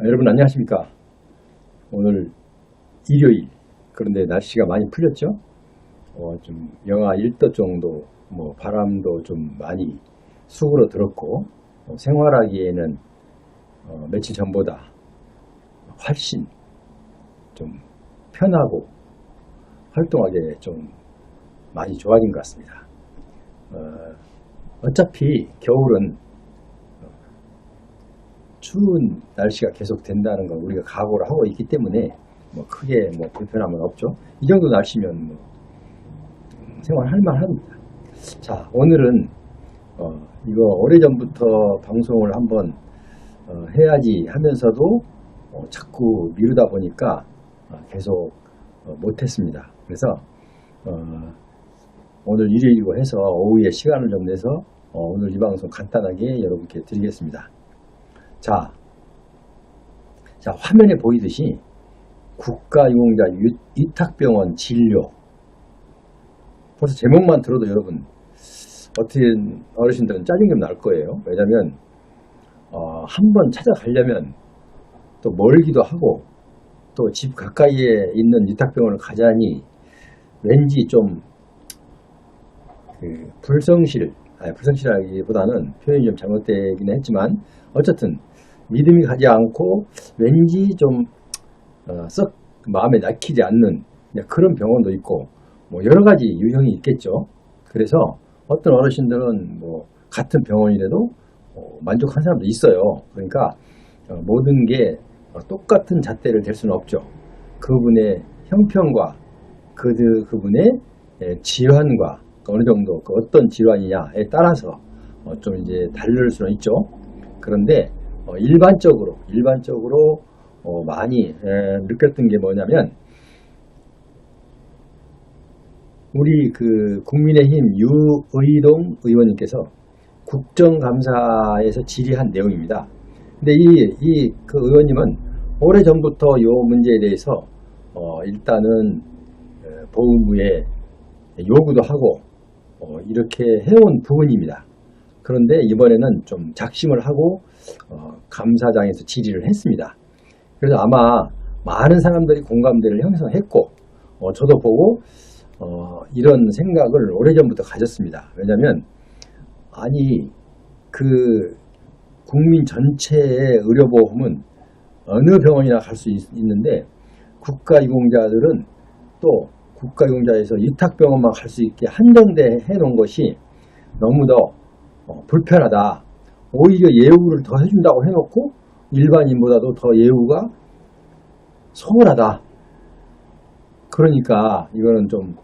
여러분 안녕하십니까. 오늘 일요일, 그런데 날씨가 많이 풀렸죠. 좀 영하 1도 정도, 바람도 좀 많이 수그러들었고, 생활하기에는 며칠 전보다 훨씬 좀 편하고 활동하기에 좀 많이 좋아진 것 같습니다. 어차피 겨울은 추운 날씨가 계속 된다는 걸 우리가 각오를 하고 있기 때문에 크게 불편함은 없죠. 이 정도 날씨면 생활할 만합니다. 자, 오늘은 이거 오래전부터 방송을 한번 해야지 하면서도 자꾸 미루다 보니까 계속 못했습니다. 그래서 오늘 일요일이고 해서 오후에 시간을 좀 내서 오늘 이 방송 간단하게 여러분께 드리겠습니다. 자, 화면에 보이듯이 국가유공자 위탁병원 진료. 벌써 제목만 들어도 여러분, 어떻게 어르신들은 짜증이 날 거예요. 왜냐면, 한번 찾아가려면 또 멀기도 하고, 또 집 가까이에 있는 위탁병원을 가자니 왠지 좀, 불성실하기보다는 표현이 좀 잘못되긴 했지만, 어쨌든, 믿음이 가지 않고 왠지 좀 썩 마음에 낙히지 않는 그런 병원도 있고 여러 가지 유형이 있겠죠. 그래서 어떤 어르신들은 같은 병원이라도 만족한 사람도 있어요. 그러니까 모든 게 똑같은 잣대를 댈 수는 없죠. 그분의 형편과 그분의 질환과 어느 정도 어떤 질환이냐에 따라서 좀 이제 다를 수는 있죠. 그런데 일반적으로 많이 느꼈던 게 뭐냐면, 우리 국민의힘 유의동 의원님께서 국정감사에서 질의한 내용입니다. 근데 그 의원님은 오래전부터 이 문제에 대해서 일단은 보훈부에 요구도 하고 이렇게 해온 부분입니다. 그런데 이번에는 좀 작심을 하고 감사장에서 질의를 했습니다. 그래서 아마 많은 사람들이 공감대를 형성했고 저도 보고 이런 생각을 오래전부터 가졌습니다. 왜냐하면 국민 전체의 의료보험은 어느 병원이나 갈 수 있는데 국가유공자들은 또 국가유공자에서 위탁병원만 갈 수 있게 한정돼 놓은 것이 너무도 불편하다. 오히려 예우를 더 해준다고 해놓고 일반인보다도 더 예우가 소홀하다. 그러니까 이거는 좀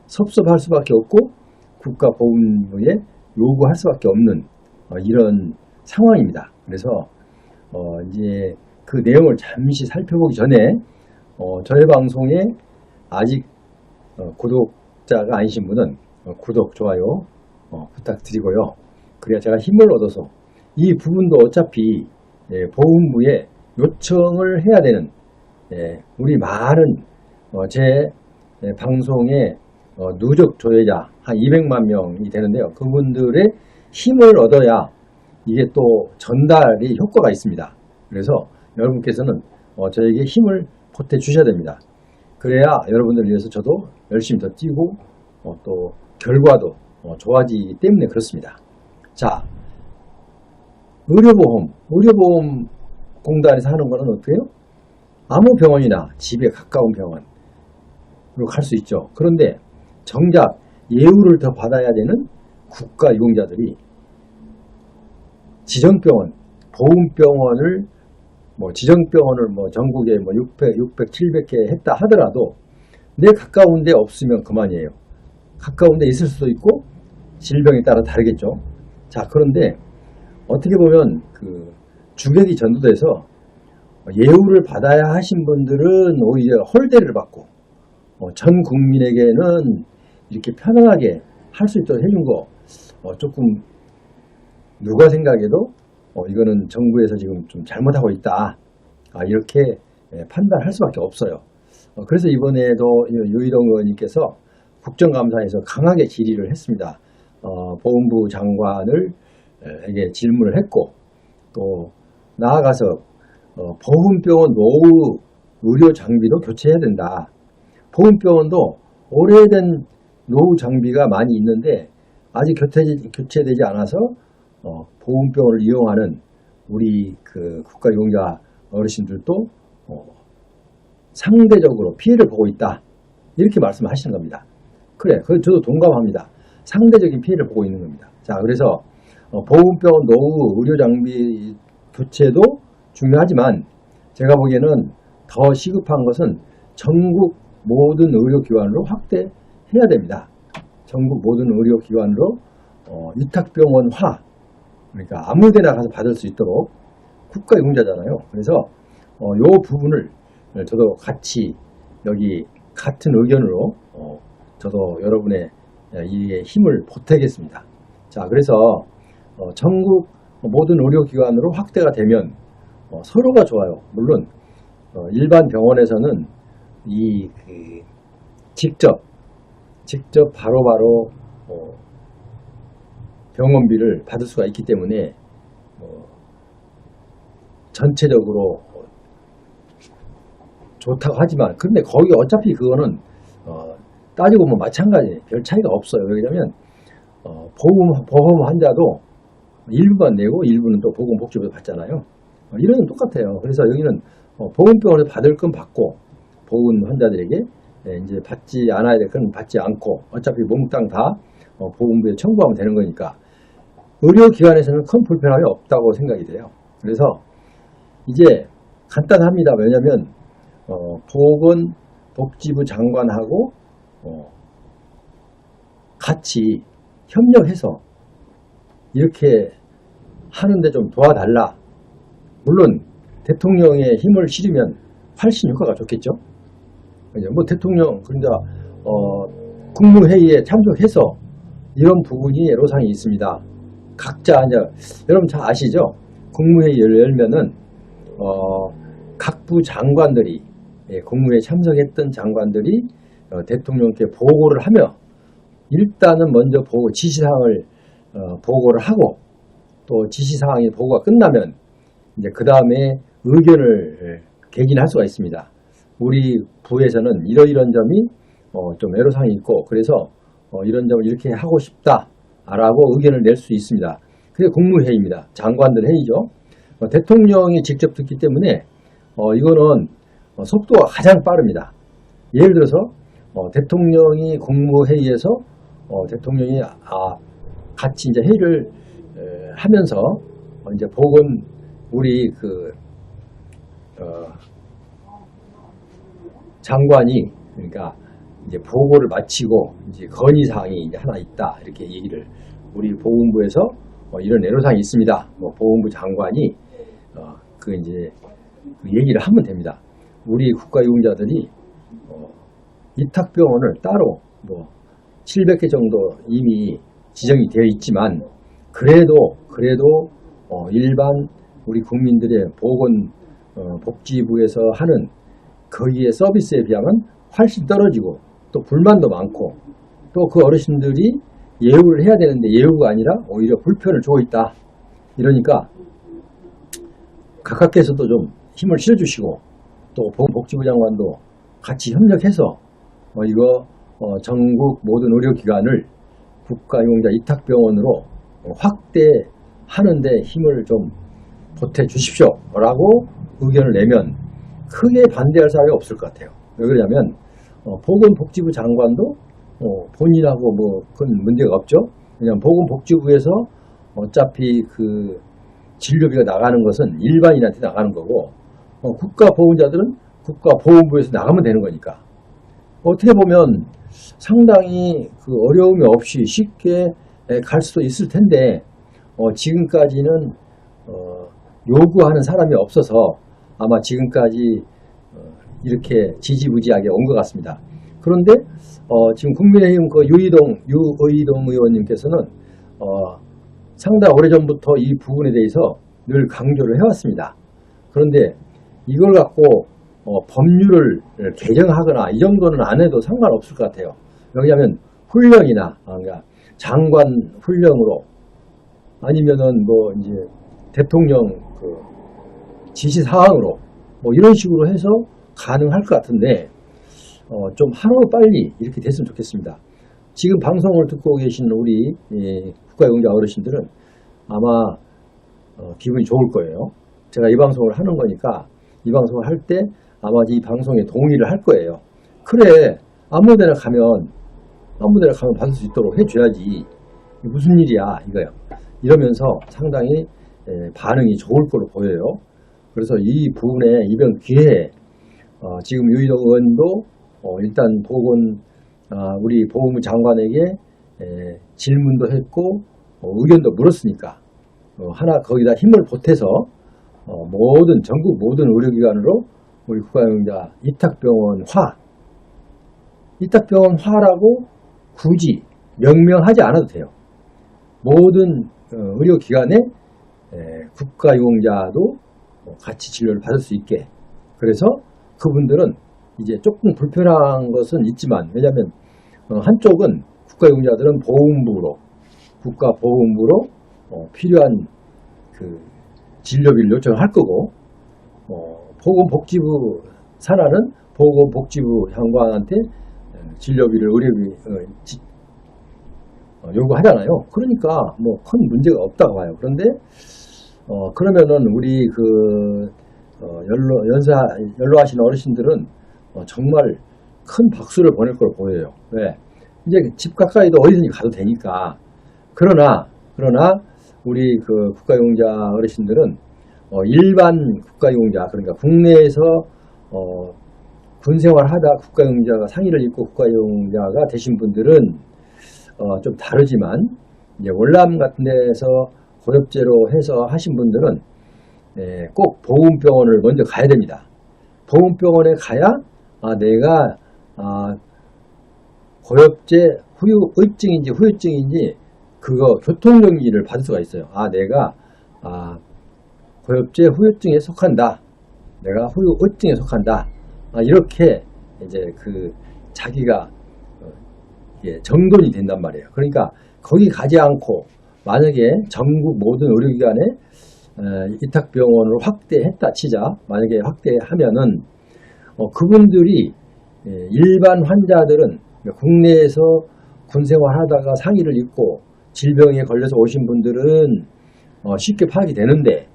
섭섭할 수밖에 없고 국가보훈부에 요구할 수밖에 없는 이런 상황입니다. 그래서 이제 그 내용을 잠시 살펴보기 전에 저희 방송에 아직 구독자가 아니신 분은 구독, 좋아요 부탁드리고요. 그래야 제가 힘을 얻어서 이 부분도 어차피 보훈부에 요청을 해야 되는 우리 많은 제 방송의 누적 조회자 한 200만 명이 되는데요. 그분들의 힘을 얻어야 이게 또 전달이 효과가 있습니다. 그래서 여러분께서는 저에게 힘을 보태 주셔야 됩니다. 그래야 여러분들을 위해서 저도 열심히 더 뛰고 또 결과도 좋아지기 때문에 그렇습니다. 자, 의료보험 공단에서 하는 거는 어떻게 해요? 아무 병원이나 집에 가까운 병원으로 갈 수 있죠. 그런데 정작 예우를 더 받아야 되는 국가유공자들이 지정병원, 보훈병원을 지정병원을 전국에 600, 700개 했다 하더라도 내 가까운 데 없으면 그만이에요. 가까운 데 있을 수도 있고 질병에 따라 다르겠죠. 자, 그런데 어떻게 보면 주객이 전도돼서 예우를 받아야 하신 분들은 오히려 홀대를 받고 전 국민에게는 이렇게 편안하게 할 수 있도록 해준 거 조금 누가 생각해도 이거는 정부에서 지금 좀 잘못하고 있다, 이렇게 판단할 수밖에 없어요. 그래서 이번에도 유의동 의원님께서 국정감사에서 강하게 질의를 했습니다. 보훈부 장관을 에게 질문을 했고, 또 나아가서 보훈병원 노후 의료 장비도 교체해야 된다. 보훈병원도 오래된 노후 장비가 많이 있는데 아직 교체되지 않아서 보훈병원을 이용하는 우리 그 국가용자 어르신들도 상대적으로 피해를 보고 있다. 이렇게 말씀하시는 겁니다. 그래, 저도 동감합니다. 상대적인 피해를 보고 있는 겁니다. 자, 그래서 보훈병원 노후 의료 장비 교체도 중요하지만 제가 보기에는 더 시급한 것은 전국 모든 의료기관으로 확대해야 됩니다. 전국 모든 의료기관으로 위탁병원화, 그러니까 아무데나 가서 받을 수 있도록 국가용자잖아요. 그래서 이 부분을 저도 같이 여기 같은 의견으로 저도 여러분의 이 힘을 보태겠습니다. 자, 그래서 전국 모든 의료기관으로 확대가 되면 서로가 좋아요. 물론 일반 병원에서는 직접 바로바로 병원비를 받을 수가 있기 때문에 전체적으로 좋다고 하지만, 그런데 거기 어차피 그거는 따지고 보면 마찬가지, 별 차이가 없어요. 왜냐면 보험 환자도 일부만 내고 일부는 또 보건복지부에서 받잖아요. 이런 똑같아요. 그래서 여기는 보건병원에서 받을 건 받고 보건 환자들에게 이제 받지 않아야 될 건 받지 않고 어차피 몽땅 다 보건부에 청구하면 되는 거니까 의료기관에서는 큰 불편함이 없다고 생각이 돼요. 그래서 이제 간단합니다. 왜냐하면 보건복지부 장관하고 같이 협력해서 이렇게 하는데 좀 도와달라. 물론 대통령의 힘을 실으면 훨씬 효과가 좋겠죠. 뭐 대통령 그러니까 국무회의에 참석해서 이런 부분이 애로사항이 있습니다. 각자 이제 여러분 잘 아시죠? 국무회의를 열면은 각부 장관들이 국무회에 참석했던 장관들이 대통령께 보고를 하며 일단은 먼저 지시사항을 보고를 하고 또 지시사항이 보고가 끝나면 이제 그 다음에 의견을 개진할 수가 있습니다. 우리 부에서는 이러이런 점이 좀 애로사항이 있고 그래서 이런 점을 이렇게 하고 싶다라고 의견을 낼 수 있습니다. 그게 국무회의입니다. 장관들 회의죠. 대통령이 직접 듣기 때문에 이거는 속도가 가장 빠릅니다. 예를 들어서 대통령이 국무회의에서 대통령이 같이 이제 회의를 하면서 이제 우리 장관이 그러니까 이제 보고를 마치고 이제 건의사항이 이제 하나 있다 이렇게 얘기를 우리 보건부에서 이런 애로사항이 있습니다. 보건부 장관이 이제 얘기를 하면 됩니다. 우리 국가유공자들이 위탁병원을 따로 700개 정도 이미 지정이 되어 있지만 그래도 일반 우리 국민들의 보건복지부에서 하는 거기에 서비스에 비하면 훨씬 떨어지고 또 불만도 많고 또 그 어르신들이 예우를 해야 되는데 예우가 아니라 오히려 불편을 주고 있다. 이러니까 각각께서도 좀 힘을 실어주시고 또 보건복지부 장관도 같이 협력해서 이거 전국 모든 의료기관을 국가용자 위탁병원으로 확대하는데 힘을 좀 보태주십시오 라고 의견을 내면 크게 반대할 사람이 없을 것 같아요. 왜 그러냐면 보건복지부 장관도 본인하고 그건 문제가 없죠. 그냥 보건복지부에서 어차피 그 진료비가 나가는 것은 일반인한테 나가는 거고 국가보훈자들은 국가보훈부에서 나가면 되는 거니까 어떻게 보면 상당히 그 어려움이 없이 쉽게 갈 수도 있을 텐데 지금까지는 요구하는 사람이 없어서 아마 지금까지 이렇게 지지부지하게 온 것 같습니다. 그런데 지금 국민의힘 유의동 의원님께서는 상당히 오래전부터 이 부분에 대해서 늘 강조를 해왔습니다. 그런데 이걸 갖고 법률을 개정하거나 이 정도는 안 해도 상관없을 것 같아요. 왜냐하면 훈령이나 그러니까 장관 훈령으로 아니면은 이제 대통령 지시사항으로 뭐 이런 식으로 해서 가능할 것 같은데 좀 하루 빨리 이렇게 됐으면 좋겠습니다. 지금 방송을 듣고 계신 우리 국가용자 어르신들은 아마 기분이 좋을 거예요. 제가 이 방송을 하는 거니까 이 방송을 할 때 아마 이 방송에 동의를 할 거예요. 그래, 아무데나 가면 받을 수 있도록 해줘야지. 무슨 일이야 이거요. 이러면서 상당히 반응이 좋을 걸로 보여요. 그래서 이 부분에 이번 기회에 지금 유희동 의원도 일단 우리 보건부 장관에게 질문도 했고 의견도 물었으니까 하나 거기다 힘을 보태서 전국 모든 의료기관으로 우리 국가용자 이탁병원화라고 굳이 명명하지 않아도 돼요. 모든 의료기관에 국가용자도 같이 진료를 받을 수 있게. 그래서 그분들은 이제 조금 불편한 것은 있지만, 왜냐하면 한쪽은 국가용자들은 국가보건부로 필요한 그 진료비를 요청할 거고, 보건복지부 산하는 보건복지부 장관한테 진료비를 요구하잖아요. 그러니까 뭐 큰 문제가 없다고 봐요. 그런데 그러면은 우리 연로하신 어르신들은 정말 큰 박수를 보낼 걸 보여요. 왜? 이제 집 가까이도 어디든지 가도 되니까. 그러나 우리 국가용자 어르신들은 일반 국가용자, 그러니까 국내에서 군생활하다 국가용자가 상의를 입고 국가용자가 되신 분들은 좀 다르지만, 이제 월남 같은 데서 고엽제로 해서 하신 분들은 꼭 보훈병원을 먼저 가야 됩니다. 보훈병원에 가야 내가 고엽제 후유증인지 후유증인지 그거 교통정지를 받을 수가 있어요. 내가 고엽제 후유증에 속한다. 내가 후유증에 속한다. 이렇게 이제 자기가 정돈이 된단 말이에요. 그러니까 거기 가지 않고 만약에 전국 모든 의료기관에 이탁병원을 확대했다 치자. 만약에 확대하면은 그분들이 일반 환자들은 국내에서 군생활하다가 상의를 입고 질병에 걸려서 오신 분들은 쉽게 파악이 되는데,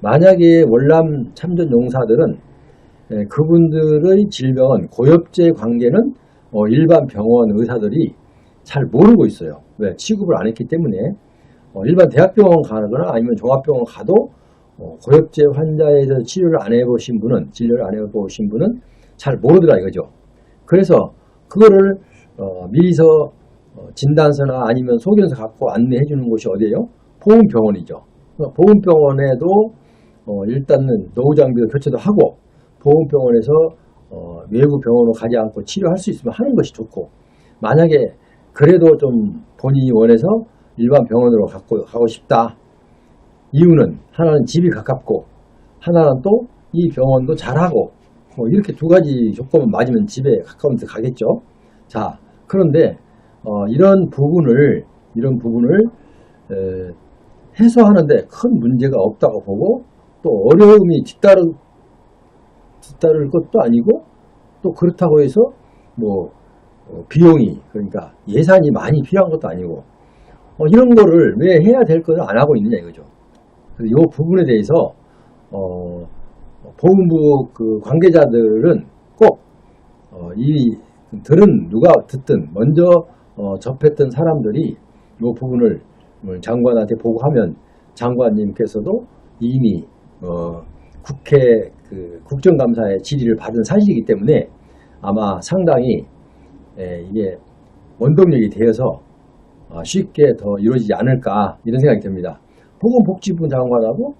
만약에 월남 참전 용사들은 그분들의 질병은 고엽제 관계는 일반 병원 의사들이 잘 모르고 있어요. 왜? 취급을 안 했기 때문에. 일반 대학병원 가거나 아니면 종합병원 가도 고엽제 환자에 대해서 진료를 안 해보신 분은 잘 모르더라 이거죠. 그래서 그거를 미리서 진단서나 아니면 소견서 갖고 안내해 주는 곳이 어디예요? 보훈병원이죠. 보훈병원에도 일단은 노후 장비도 교체도 하고, 보훈병원에서 외부 병원으로 가지 않고 치료할 수 있으면 하는 것이 좋고, 만약에 그래도 좀 본인이 원해서 일반 병원으로 가고 싶다. 이유는 하나는 집이 가깝고, 하나는 또 이 병원도 잘하고, 이렇게 두 가지 조건만 맞으면 집에 가까운 데 가겠죠. 자, 그런데 이런 부분을 해소하는데 큰 문제가 없다고 보고, 또 어려움이 뒤따를 것도 아니고, 또 그렇다고 해서 비용이, 그러니까 예산이 많이 필요한 것도 아니고, 이런 거를 왜 해야 될 것을 안 하고 있느냐 이거죠. 그래서 이 부분에 대해서 보건부 관계자들은 꼭 누가 듣든 먼저 접했던 사람들이 이 부분을 장관한테 보고하면 장관님께서도 이미 국회 국정감사의 질의를 받은 사실이기 때문에 아마 상당히 이게 원동력이 되어서 쉽게 더 이루어지지 않을까 이런 생각이 듭니다. 보건복지부 장관하고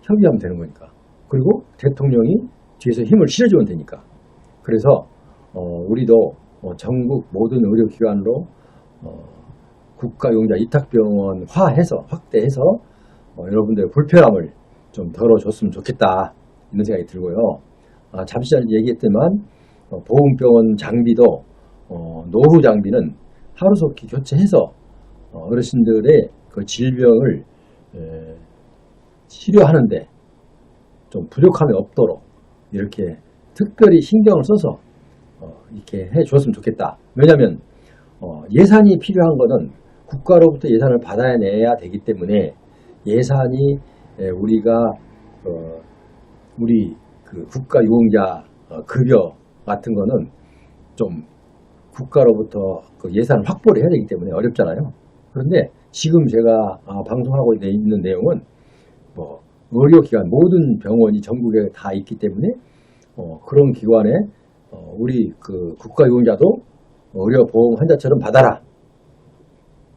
협의하면 되는 거니까. 그리고 대통령이 뒤에서 힘을 실어주면 되니까. 그래서 우리도 전국 모든 의료기관으로 국가용자 이탁병원 확대해서 여러분들의 불편함을 좀 덜어줬으면 좋겠다 이런 생각이 들고요. 잠시 전에 얘기했지만 보훈병원 장비도 노후 장비는 하루속히 교체해서 어르신들의 그 질병을 치료하는데 좀 부족함이 없도록 이렇게 특별히 신경을 써서 이렇게 해 줬으면 좋겠다. 왜냐하면 예산이 필요한 거는 국가로부터 예산을 받아내야 되기 때문에 예산이 우리가 우리 그 국가유공자 급여 같은 거는 좀 국가로부터 그 예산을 확보를 해야 되기 때문에 어렵잖아요. 그런데 지금 제가 방송하고 있는 내용은 뭐 의료기관 모든 병원이 전국에 다 있기 때문에 그런 기관에 우리 그 국가유공자도 의료보험 환자처럼 받아라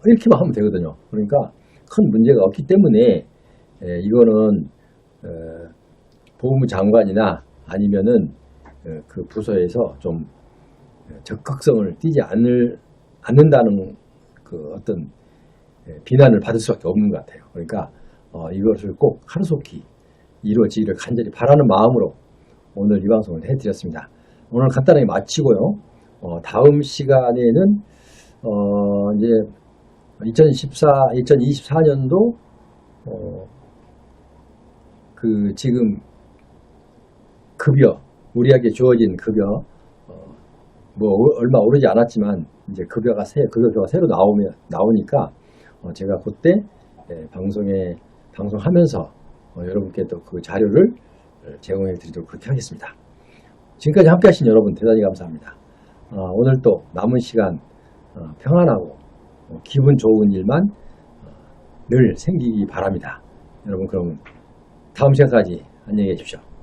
이렇게만 하면 되거든요. 그러니까 큰 문제가 없기 때문에 이거는 보훈부 장관이나 아니면은 그 부서에서 좀 적극성을 띠지 않는다는 그 어떤 비난을 받을 수밖에 없는 것 같아요. 그러니까 이것을 꼭 하루속히 이루어지기를 간절히 바라는 마음으로 오늘 이 방송을 해드렸습니다. 오늘 간단하게 마치고요. 다음 시간에는 이제 2024년도 그 지금 급여 우리에게 주어진 급여 뭐 얼마 오르지 않았지만 이제 급여표가 새로 나오니까 제가 그때 방송하면서 여러분께 또 그 자료를 제공해 드리도록 그렇게 하겠습니다. 지금까지 함께 하신 여러분 대단히 감사합니다. 오늘 또 남은 시간 평안하고 기분 좋은 일만 늘 생기기 바랍니다. 여러분 그럼 다음 시간까지 안녕히 계십시오.